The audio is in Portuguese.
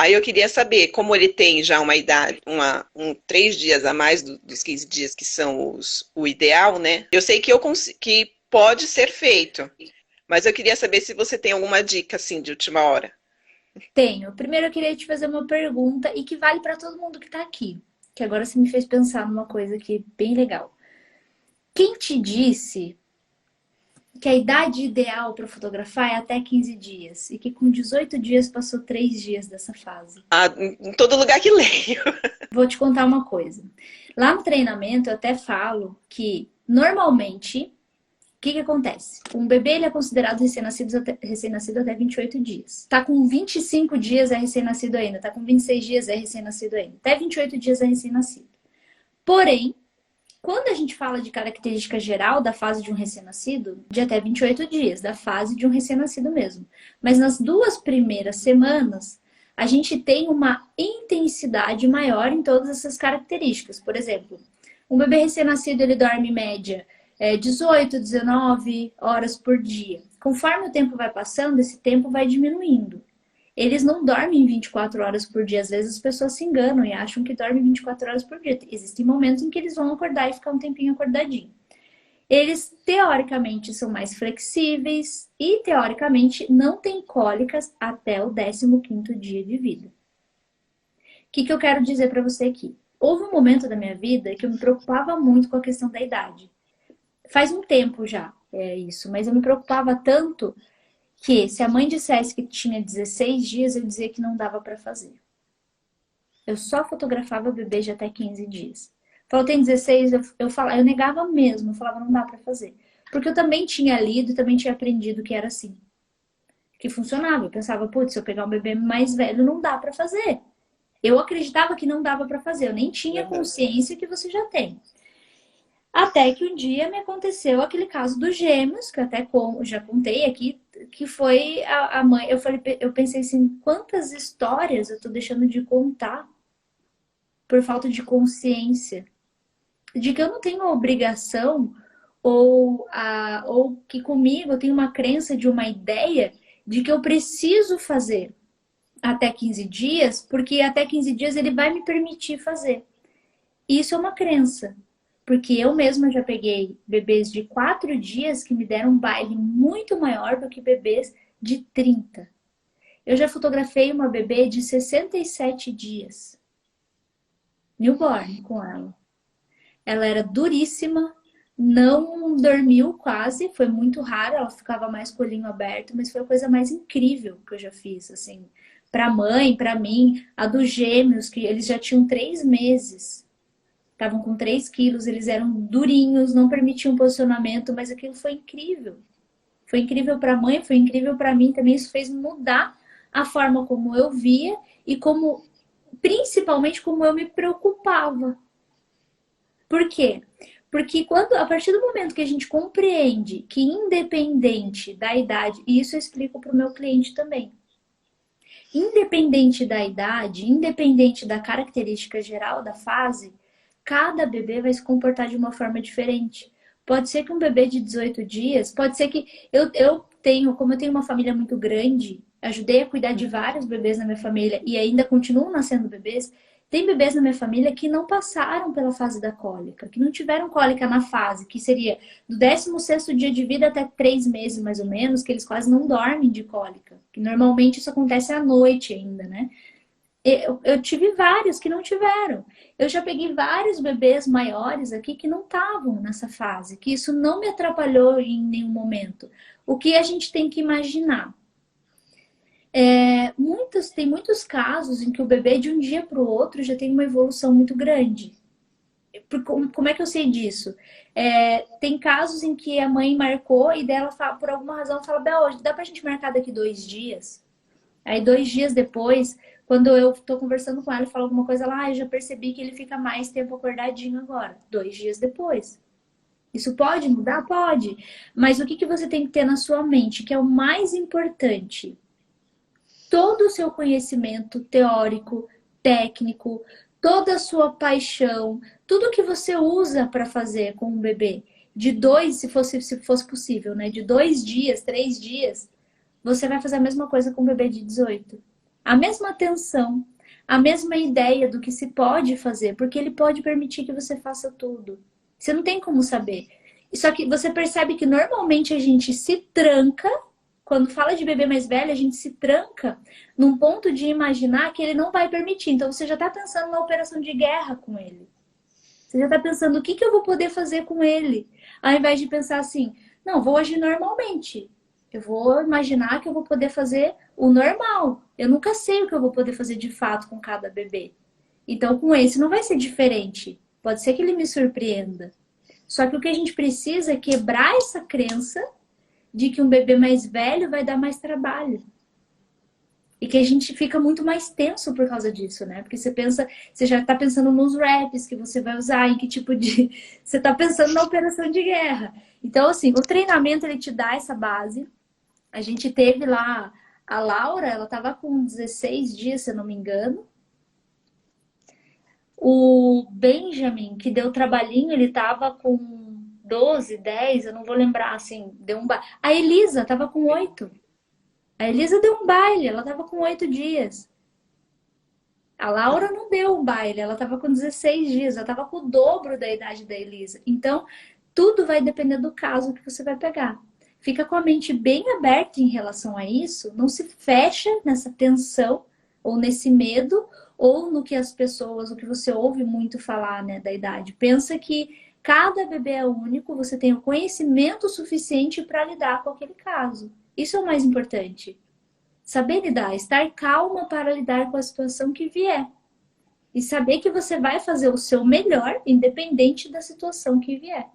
Aí eu queria saber, como ele tem já uma idade, 3 dias a mais dos 15 dias que são o ideal, né? Eu sei que que pode ser feito, mas eu queria saber se você tem alguma dica, assim, de última hora. Tenho. Primeiro eu queria te fazer uma pergunta e que vale para todo mundo que está aqui. Que agora você me fez pensar numa coisa aqui bem legal. Quem te disse que a idade ideal para fotografar é até 15 dias e que com 18 dias passou 3 dias dessa fase? Ah, em todo lugar que leio. Vou te contar uma coisa. Lá no treinamento eu até falo que normalmente o que acontece? Um bebê ele é considerado recém-nascido até 28 dias. Tá com 25 dias é recém-nascido ainda. Tá com 26 dias é recém-nascido ainda. Até 28 dias é recém-nascido. Porém, quando a gente fala de característica geral da fase de um recém-nascido, de até 28 dias, da fase de um recém-nascido mesmo. Mas nas 2 primeiras semanas, a gente tem uma intensidade maior em todas essas características. Por exemplo, um bebê recém-nascido ele dorme em média 18, 19 horas por dia. Conforme o tempo vai passando, esse tempo vai diminuindo. Eles não dormem 24 horas por dia. Às vezes as pessoas se enganam e acham que dormem 24 horas por dia. Existem momentos em que eles vão acordar e ficar um tempinho acordadinho. Eles, teoricamente, são mais flexíveis e, teoricamente, não têm cólicas até o 15º dia de vida. O que eu quero dizer para você aqui? Houve um momento da minha vida que eu me preocupava muito com a questão da idade. Faz um tempo já isso, mas eu me preocupava tanto que se a mãe dissesse que tinha 16 dias, eu dizia que não dava para fazer. Eu só fotografava bebê de até 15 dias. Falou, tem 16, eu negava mesmo, eu falava, não dá para fazer. Porque eu também tinha lido e também tinha aprendido que era assim. Que funcionava. Eu pensava, putz, se eu pegar um bebê mais velho, não dá para fazer. Eu acreditava que não dava para fazer, eu nem tinha consciência que você já tem. Até que um dia me aconteceu aquele caso dos gêmeos, que eu até já contei aqui, que foi a mãe. Eu pensei assim, quantas histórias eu tô deixando de contar por falta de consciência. De que eu não tenho a obrigação, ou que comigo eu tenho uma crença de uma ideia de que eu preciso fazer até 15 dias, porque até 15 dias ele vai me permitir fazer. Isso é uma crença. Porque eu mesma já peguei bebês de 4 dias que me deram um baile muito maior do que bebês de 30. Eu já fotografei uma bebê de 67 dias. Newborn com ela. Ela era duríssima, não dormiu quase, foi muito raro, ela ficava mais com o olhinho aberto, mas foi a coisa mais incrível que eu já fiz, assim. Pra mãe, pra mim, a dos gêmeos, que eles já tinham 3 meses. Estavam com 3 quilos, eles eram durinhos, não permitiam posicionamento, mas aquilo foi incrível. Foi incrível para a mãe, foi incrível para mim também. Isso fez mudar a forma como eu via e como, principalmente, como eu me preocupava. Por quê? Porque a partir do momento que a gente compreende que independente da idade, e isso eu explico para o meu cliente também, independente da idade, independente da característica geral da fase, cada bebê vai se comportar de uma forma diferente. Pode ser que um bebê de 18 dias, pode ser que como eu tenho uma família muito grande, ajudei a cuidar de vários bebês na minha família e ainda continuam nascendo bebês. Tem bebês na minha família que não passaram pela fase da cólica, que não tiveram cólica na fase, que seria do 16º dia de vida até 3 meses, mais ou menos, que eles quase não dormem de cólica. Que normalmente isso acontece à noite ainda, né? Eu tive vários que não tiveram. Eu já peguei vários bebês maiores aqui que não estavam nessa fase, que isso não me atrapalhou em nenhum momento. O que a gente tem que imaginar? Tem muitos casos em que o bebê de um dia para o outro já tem uma evolução muito grande. Como é que eu sei disso? Tem casos em que a mãe marcou e dela, por alguma razão, fala, Bel, dá pra gente marcar daqui 2 dias? Aí 2 dias depois, quando eu tô conversando com ela e falo alguma coisa, ela, eu já percebi que ele fica mais tempo acordadinho agora. 2 dias depois. Isso pode mudar? Pode. Mas o que você tem que ter na sua mente, que é o mais importante? Todo o seu conhecimento teórico, técnico, toda a sua paixão, tudo que você usa para fazer com um bebê, se fosse possível, né? De 2 dias, 3 dias, você vai fazer a mesma coisa com um bebê de 18. a mesma atenção, a mesma ideia do que se pode fazer, porque ele pode permitir que você faça tudo. Você não tem como saber. Só que você percebe que normalmente a gente se tranca, quando fala de bebê mais velho, a gente se tranca num ponto de imaginar que ele não vai permitir. Então você já está pensando na operação de guerra com ele. Você já está pensando o que eu vou poder fazer com ele, ao invés de pensar assim, não, vou agir normalmente. Eu vou imaginar que eu vou poder fazer o normal. Eu nunca sei o que eu vou poder fazer de fato com cada bebê. Então, com esse não vai ser diferente. Pode ser que ele me surpreenda. Só que o que a gente precisa é quebrar essa crença de que um bebê mais velho vai dar mais trabalho. E que a gente fica muito mais tenso por causa disso, né? Porque você já tá pensando nos wraps que você vai usar, em que tipo de... Você tá pensando na operação de guerra. Então, assim, o treinamento, ele te dá essa base. A gente teve lá a Laura, ela tava com 16 dias, se eu não me engano. O Benjamin, que deu trabalhinho, ele tava com 12, 10, eu não vou lembrar, assim, deu um... A Elisa tava com 8. A Elisa deu um baile, ela tava com 8 dias. A Laura não deu um baile, ela tava com 16 dias, ela tava com o dobro da idade da Elisa. Então, tudo vai depender do caso que você vai pegar. Fica com a mente bem aberta em relação a isso, não se fecha nessa tensão ou nesse medo ou no que as pessoas, o que você ouve muito falar, né, da idade. Pensa que cada bebê é único, você tem o conhecimento suficiente para lidar com aquele caso. Isso é o mais importante. Saber lidar, estar calma para lidar com a situação que vier. E saber que você vai fazer o seu melhor, independente da situação que vier.